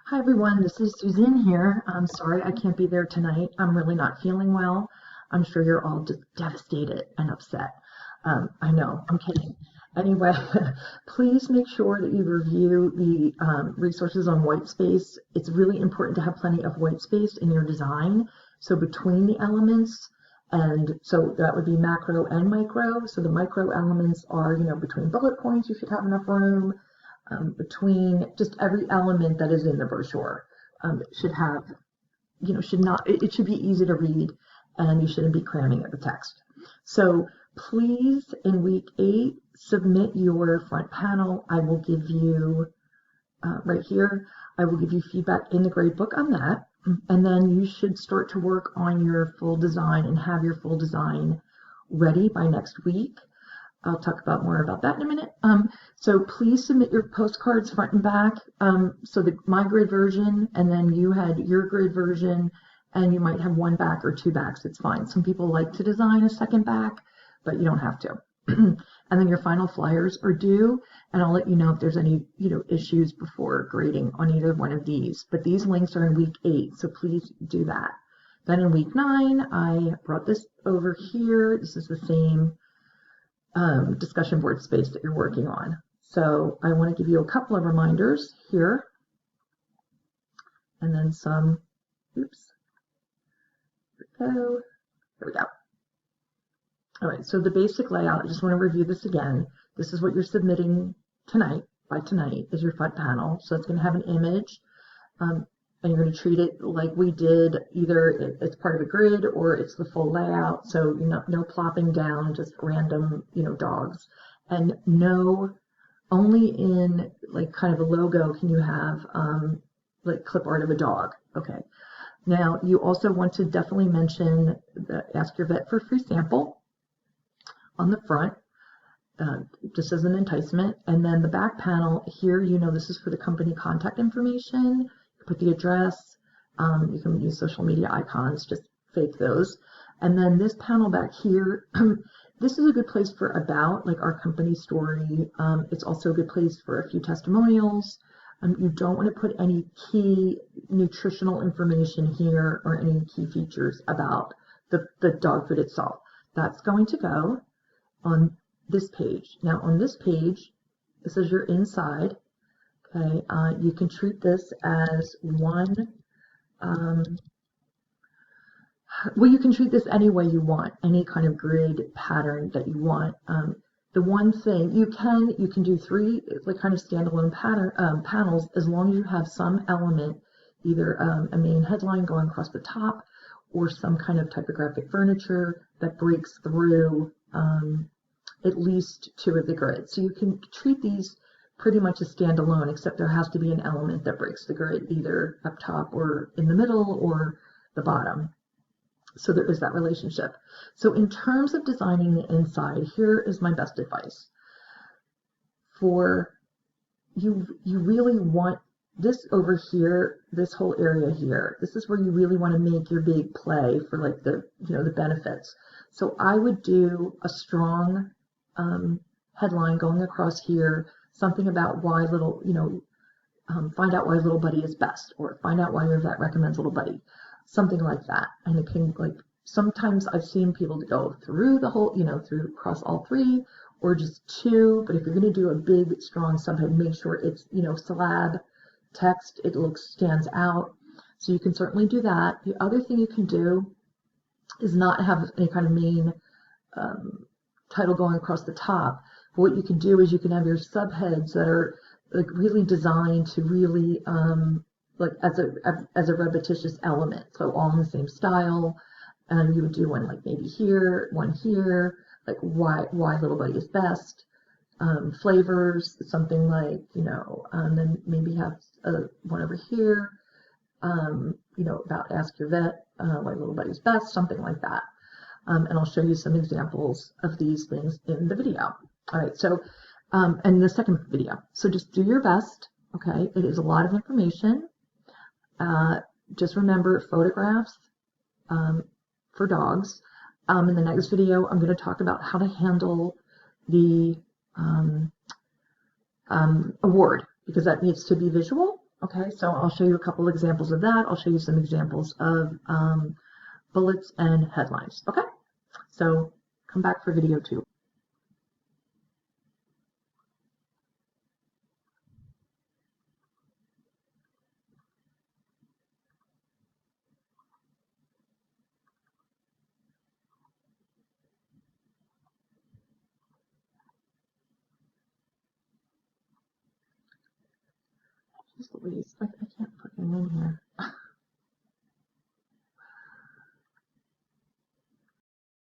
Hi everyone, this is Suzanne here. I'm sorry I can't be there tonight. I'm really not feeling well. I'm sure you're all just devastated and upset. I know, I'm kidding. Anyway, please make sure that you review the resources on white space. It's really important to have plenty of white space in your design. So between the elements, and so that would be macro and micro. So the micro elements are, between bullet points, you should have enough room. Between just every element that is in the brochure. Should have, it should be easy to read and you shouldn't be cramming at the text. So please, in week 8, submit your front panel. I will give you, right here, I will give you feedback in the grade book on that. And then you should start to work on your full design and have your full design ready by next week. I'll talk about more about that in a minute. So please submit your postcards front and back. So my grid version, and then you had your grid version, and you might have one back or two backs. It's fine. Some people like to design a second back, but you don't have to. And then your final flyers are due, and I'll let you know if there's any issues before grading on either one of these. But these links are in week 8, so please do that. Then in week 9, I brought this over here. This is the same discussion board space that you're working on. So I want to give you a couple of reminders here, and then some, oops, here we go, there we go. All right, so the basic layout, I just want to review this again. This is what you're submitting tonight, by tonight, is your front panel. So it's going to have an image, and you're going to treat it like we did, either it's part of a grid or it's the full layout. So no plopping down, just random, dogs. And no, only in like kind of a logo can you have like clip art of a dog. Okay. Now you also want to definitely mention the Ask Your Vet for a free sample on the front, just as an enticement. And then the back panel here, this is for the company contact information. Put the address, you can use social media icons, just fake those. And then this panel back here, this is a good place for about, like our company story. It's also a good place for a few testimonials. You don't want to put any key nutritional information here or any key features about the dog food itself. That's going to go on this page. Now on this page, this is your inside. Okay, you can treat this as one, well, you can treat this any way you want, any kind of grid pattern that you want. The one thing, you can do 3 like kind of standalone panels, as long as you have some element, either a main headline going across the top or some kind of typographic furniture that breaks through at least 2 of the grids. So you can treat these pretty much a standalone, except there has to be an element that breaks the grid, either up top or in the middle or the bottom. So there is that relationship. So in terms of designing the inside, here is my best advice. For you really want this over here, this whole area here. This is where you really want to make your big play for like the the benefits. So I would do a strong headline going across here. Something about why little, find out why Little Buddy is best, or find out why your vet recommends Little Buddy, something like that. And it can, like, sometimes I've seen people go through the whole, through across all 3 or just 2. But if you're going to do a big, strong subhead, make sure it's, slab text, it stands out. So you can certainly do that. The other thing you can do is not have any kind of main title going across the top. What you can do is you can have your subheads that are like really designed to really like as a repetitious element, so all in the same style. And you would do one like maybe here, one here, like why Little Buddy is best, flavors, something like then maybe have one over here, about Ask Your Vet, why Little Buddy's best, something like that. And I'll show you some examples of these things in the video. All right, so, and the second video. So just do your best, okay? It is a lot of information. Just remember photographs for dogs. In the next video, I'm going to talk about how to handle the award, because that needs to be visual. Okay, so I'll show you a couple examples of that. I'll show you some examples of bullets and headlines. Okay, so come back for video 2. Jeez Louise, I can't fucking win here.